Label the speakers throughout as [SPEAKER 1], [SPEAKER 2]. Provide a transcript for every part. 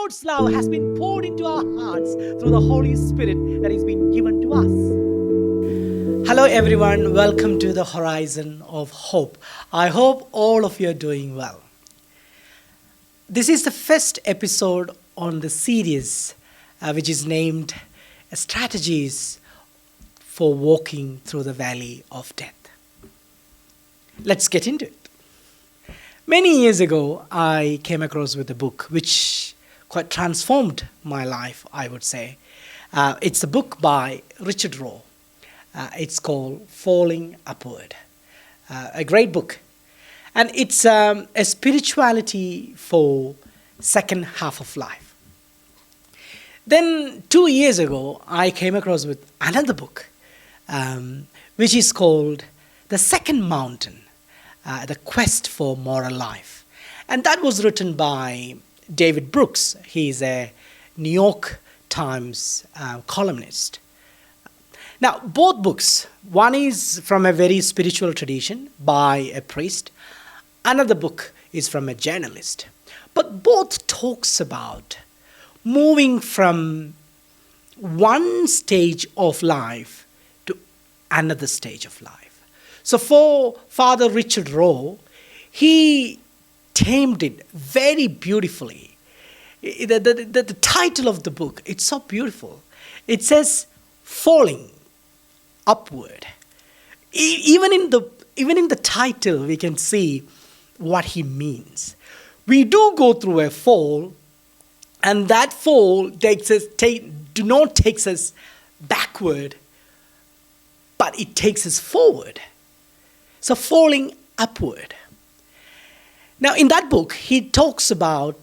[SPEAKER 1] God's love has been poured into our hearts through the Holy Spirit that has been given to us. Hello, everyone. Welcome to the Horizon of Hope. I hope all of you are doing well. This is the first episode on the series which is named Strategies for Walking Through the Valley of Death. Let's get into it. Many years ago, I came across with a book which quite transformed my life, I would say. It's a book by Richard Rohr. It's called Falling Upward. A great book. And it's a spirituality for second half of life. Then 2 years ago, I came across with another book, which is called The Second Mountain, The Quest for Moral Life. And that was written by David Brooks. He's a New York Times columnist. Now, both books, one is from a very spiritual tradition by a priest. Another book is from a journalist. But both talks about moving from one stage of life to another stage of life. So for Father Richard Rohr, he tamed it very beautifully. The title of the book, it's so beautiful. It says, Falling Upward. Even in the title, we can see what he means. We do go through a fall, and that fall takes us backward, but it takes us forward. So falling upward. Now, in that book, he talks about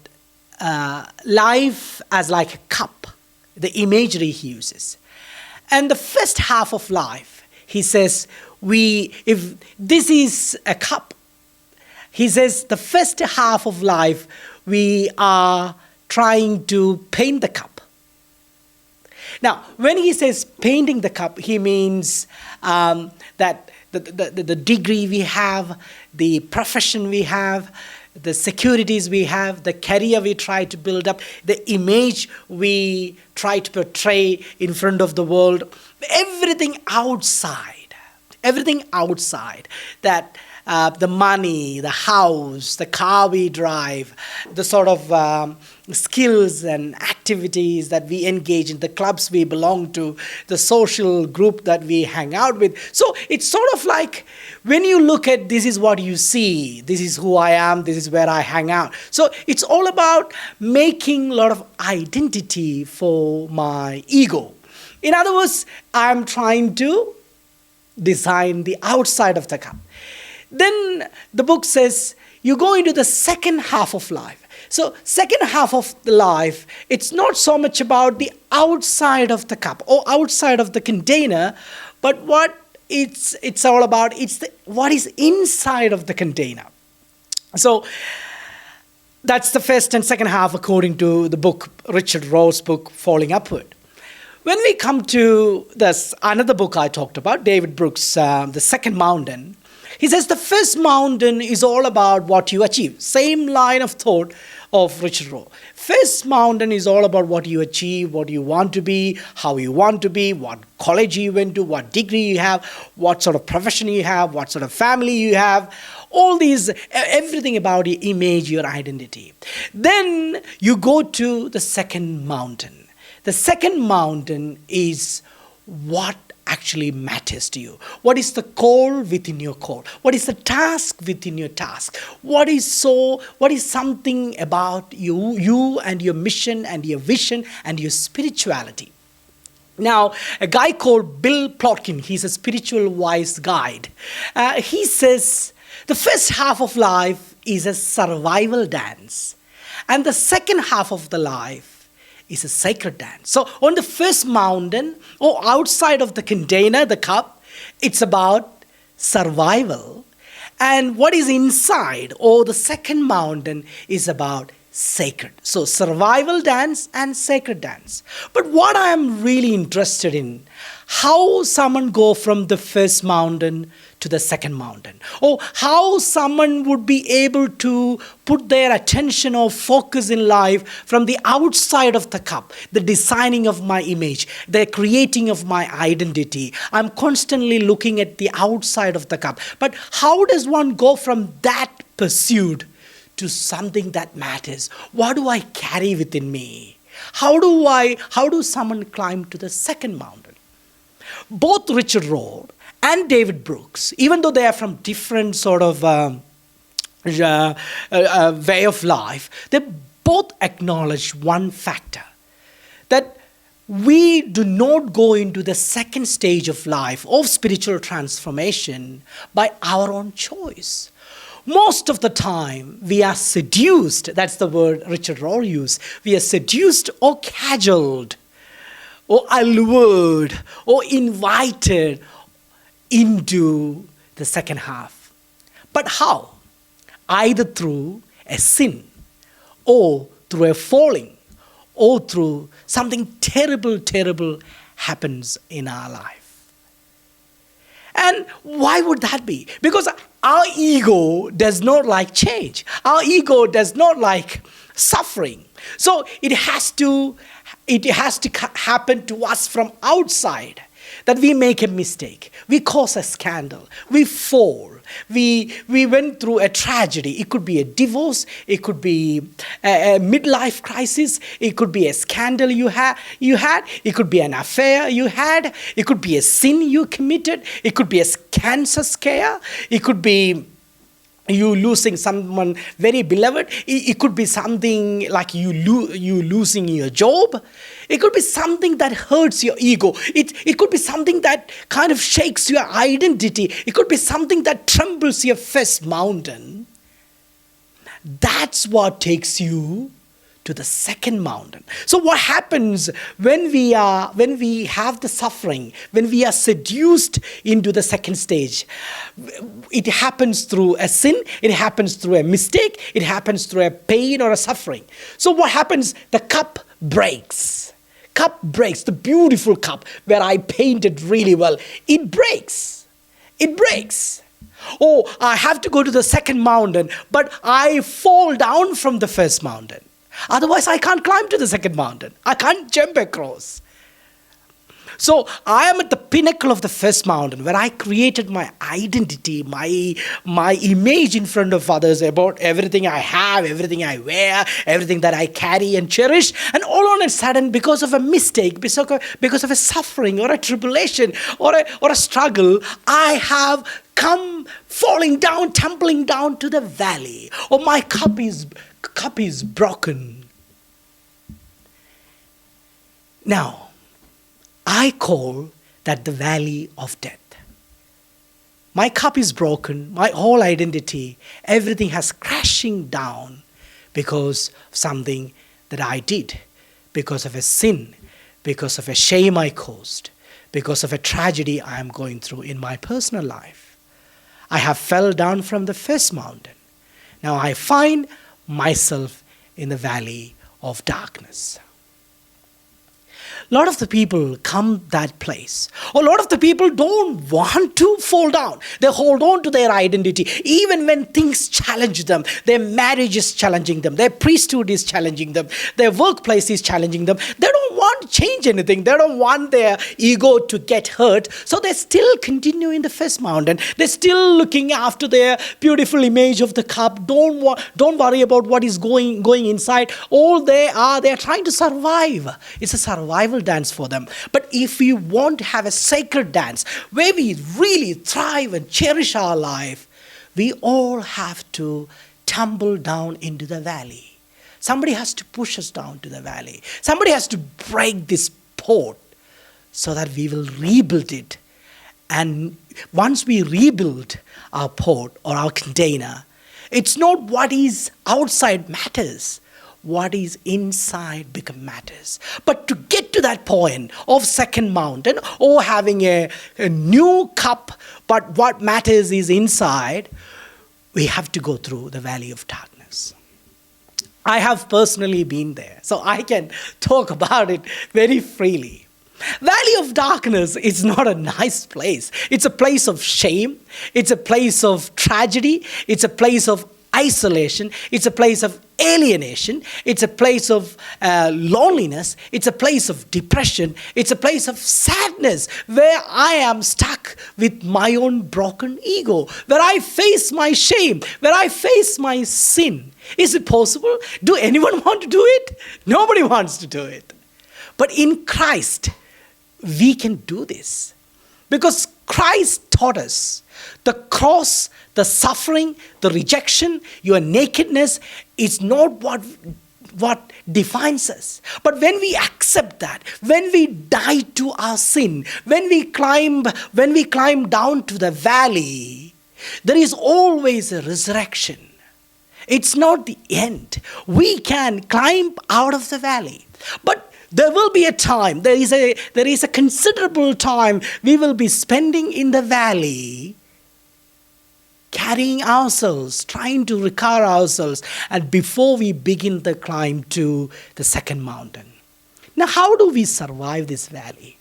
[SPEAKER 1] life as like a cup, the imagery he uses. And the first half of life, he says, if this is a cup, he says the first half of life, we are trying to paint the cup. Now, when he says painting the cup, he means that the degree we have, the profession we have, the securities we have, the career we try to build up, the image we try to portray in front of the world, everything outside, that the money, the house, the car we drive, the sort of skills and activities that we engage in, the clubs we belong to, the social group that we hang out with. So it's sort of like when you look at this is what you see, this is who I am, this is where I hang out. So it's all about making a lot of identity for my ego. In other words, I'm trying to design the outside of the cup. Then the book says you go into the second half of life. So second half of the life, it's not so much about the outside of the cup or outside of the container, but what it's all about, what is inside of the container. So that's the first and second half according to the book, Richard Rohr's book, Falling Upward. When we come to this another book I talked about, David Brooks, The Second Mountain, he says the first mountain is all about what you achieve. Same line of thought of Richard Rohr. First mountain is all about what you achieve, what you want to be, how you want to be, what college you went to, what degree you have, what sort of profession you have, what sort of family you have. All these, everything about your image, your identity. Then you go to the second mountain. The second mountain is what actually matters to you. What is the call within your call? What is the task within your task? What is something about you and your mission and your vision and your spirituality? Now, a guy called Bill Plotkin, he's a spiritual wise guide. He says the first half of life is a survival dance, and the second half of the life is a sacred dance. So on the first mountain, or outside of the container, the cup, it's about survival. And what is inside, or the second mountain, is about sacred. So survival dance and sacred dance. But what I am really interested in, how someone go from the first mountain to the second mountain. Or how someone would be able to put their attention or focus in life from the outside of the cup, the designing of my image, the creating of my identity. I'm constantly looking at the outside of the cup. But how does one go from that pursuit to something that matters? What do I carry within me? How do someone climb to the second mountain? Both Richard Rohr and David Brooks, even though they are from different sort of way of life, they both acknowledge one factor, that we do not go into the second stage of life, of spiritual transformation, by our own choice. Most of the time, we are seduced. That's the word Richard Rohr used. We are seduced or cajoled or allured or invited into the second half. But how? Either through a sin, or through a falling, or through something terrible happens in our life. And why would that be? Because our ego does not like change. Our ego does not like suffering. So it has to happen to us from outside, that we make a mistake, we cause a scandal, we fall, we went through a tragedy. It could be a divorce, it could be a midlife crisis, it could be a scandal you had, it could be an affair you had, it could be a sin you committed, it could be a cancer scare, it could be you losing someone very beloved. It could be something like you losing your job. It could be something that hurts your ego. It could be something that kind of shakes your identity. It could be something that trembles your first mountain. That's what takes you to the second mountain. So what happens when we have the suffering, when we are seduced into the second stage? It happens through a sin, it happens through a mistake, it happens through a pain or a suffering. So what happens? The cup breaks. Cup breaks, the beautiful cup where I painted really well. It breaks. It breaks. Oh, I have to go to the second mountain, but I fall down from the first mountain. Otherwise, I can't climb to the second mountain. I can't jump across. So I am at the pinnacle of the first mountain, where I created my identity, my image in front of others about everything I have, everything I wear, everything that I carry and cherish. And all on a sudden, because of a mistake, because of a suffering or a tribulation or a struggle, I have come falling down, tumbling down to the valley. Or my cup is broken. Now, I call that the valley of death. My cup is broken, my whole identity, everything has crashing down because of something that I did, because of a sin, because of a shame I caused, because of a tragedy I am going through in my personal life. I have fell down from the first mountain. Now I find myself in the valley of darkness. A lot of the people come that place. A lot of the people don't want to fall down. They hold on to their identity. Even when things challenge them, their marriage is challenging them, their priesthood is challenging them, their workplace is challenging them. They don't want to change anything. They don't want their ego to get hurt. So they still continue in the first mountain. They're still looking after their beautiful image of the cup. Don't worry about what is going inside. All they're trying to survive. It's a survival dance for them. But if we want to have a sacred dance where we really thrive and cherish our life, we all have to tumble down into the valley. Somebody has to push us down to the valley. Somebody has to break this pot so that we will rebuild it. And once we rebuild our pot or our container, it's not what is outside matters. What is inside become matters. But to get to that point of second mountain or having a new cup, but what matters is inside, we have to go through the valley of darkness. I have personally been there, so I can talk about it very freely. Valley of darkness is not a nice place. It's a place of shame. It's a place of tragedy. It's a place of isolation. It's a place of alienation. It's a place of loneliness. It's a place of depression. It's a place of sadness where I am stuck with my own broken ego, where I face my shame, where I face my sin. Is it possible? Do anyone want to do it? Nobody wants to do it. But in Christ, we can do this because Christ taught us the cross, the suffering, the rejection, your nakedness is not what defines us. But when we accept that, when we die to our sin, when we climb down to the valley, there is always a resurrection. It's not the end. We can climb out of the valley. But there will be a time, there is a considerable time we will be spending in the valley, carrying ourselves, trying to recover ourselves, and before we begin the climb to the second mountain. Now, how do we survive this valley?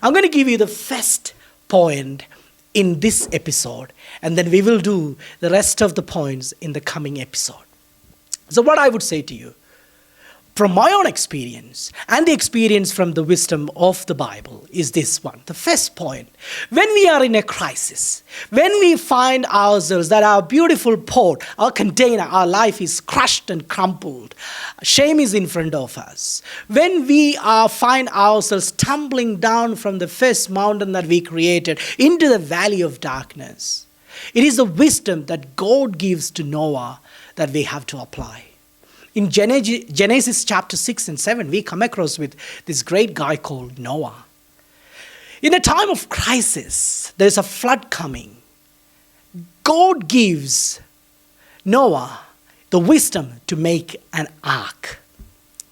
[SPEAKER 1] I'm going to give you the first point in this episode, and then we will do the rest of the points in the coming episode. So what I would say to you, from my own experience and the experience from the wisdom of the Bible is this one. The first point, when we are in a crisis, when we find ourselves that our beautiful pot, our container, our life is crushed and crumpled, shame is in front of us, when we find ourselves tumbling down from the first mountain that we created into the valley of darkness, it is the wisdom that God gives to Noah that we have to apply. In Genesis chapter 6 and 7, we come across with this great guy called Noah. In a time of crisis, there's a flood coming. God gives Noah the wisdom to make an ark.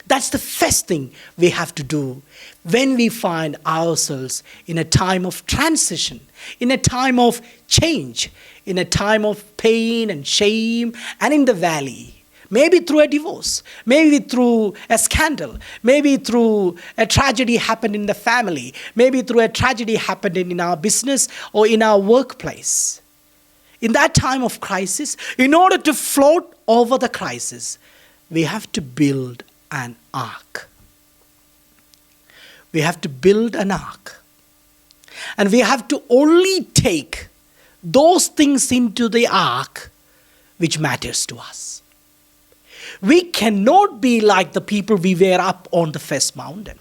[SPEAKER 1] That's the first thing we have to do when we find ourselves in a time of transition, in a time of change, in a time of pain and shame, and in the valley. Maybe through a divorce, maybe through a scandal, maybe through a tragedy happened in the family, maybe through a tragedy happened in our business or in our workplace. In that time of crisis, in order to float over the crisis, we have to build an ark. We have to build an ark. And we have to only take those things into the ark which matters to us. We cannot be like the people we were up on the first mountain.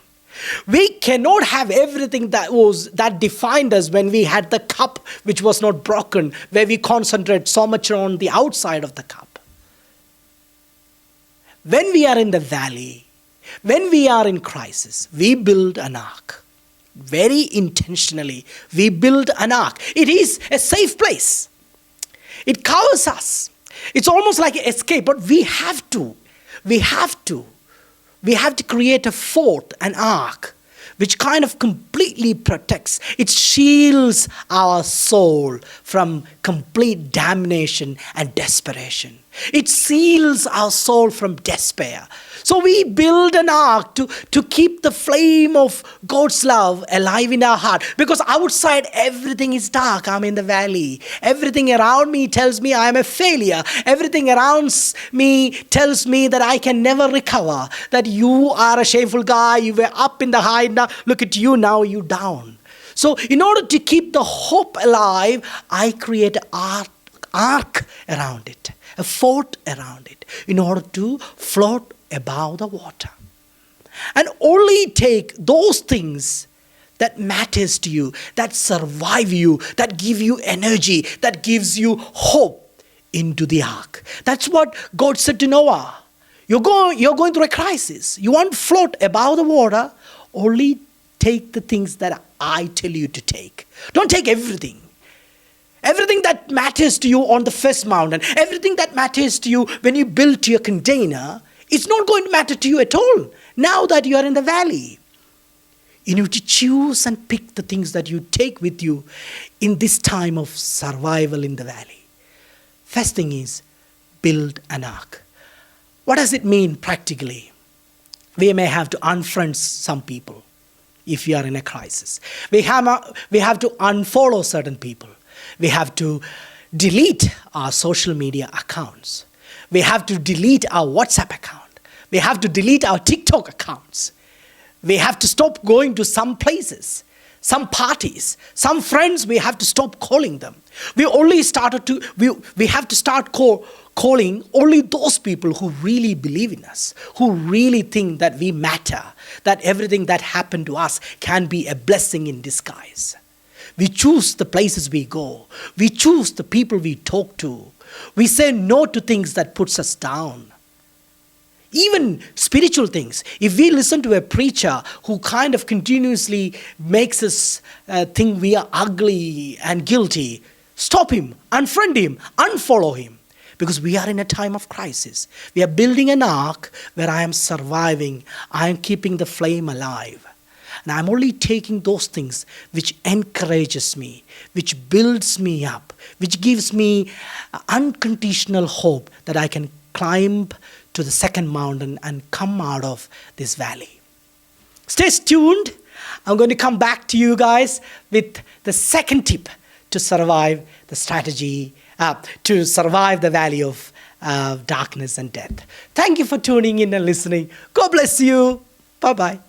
[SPEAKER 1] We cannot have everything that defined us when we had the cup which was not broken, where we concentrate so much on the outside of the cup. When we are in the valley, when we are in crisis, we build an ark. Very intentionally, we build an ark. It is a safe place. It covers us. It's almost like an escape, but we have to create a fort, an ark, which kind of completely protects. It shields our soul from complete damnation and desperation. It seals our soul from despair. So we build an ark to keep the flame of God's love alive in our heart. Because outside everything is dark. I'm in the valley. Everything around me tells me I am a failure. Everything around me tells me that I can never recover. That you are a shameful guy. You were up in the high. Now look at you. Now you're down. So in order to keep the hope alive, I create an ark around it. A fort around it. In order to float above the water. And only take those things that matters to you, that survive you, that give you energy, that gives you hope into the ark. That's what God said to Noah. You're going through a crisis. You want to float above the water, only take the things that I tell you to take. Don't take everything. Everything that matters to you on the first mountain, everything that matters to you when you build your container, it's not going to matter to you at all now that you are in the valley. You need to choose and pick the things that you take with you in this time of survival in the valley. First thing is, build an ark. What does it mean practically? We may have to unfriend some people. if you are in a crisis. We have to unfollow certain people. We have to delete our social media accounts. We have to delete our WhatsApp account. We have to delete our TikTok accounts. We have to stop going to some places, some parties, some friends. We have to stop calling them. We have to start calling only those people who really believe in us, who really think that we matter, that everything that happened to us can be a blessing in disguise. We choose the places we go. We choose the people we talk to. We say no to things that puts us down. Even spiritual things. If we listen to a preacher who kind of continuously makes us think we are ugly and guilty, stop him, unfriend him, unfollow him. Because we are in a time of crisis. We are building an ark where I am surviving. I am keeping the flame alive. And I'm only taking those things which encourages me, which builds me up, which gives me unconditional hope that I can climb to the second mountain and come out of this valley. Stay tuned. I'm going to come back to you guys with the second tip to survive the strategy, to survive the valley of darkness and death. Thank you for tuning in and listening. God bless you. Bye-bye.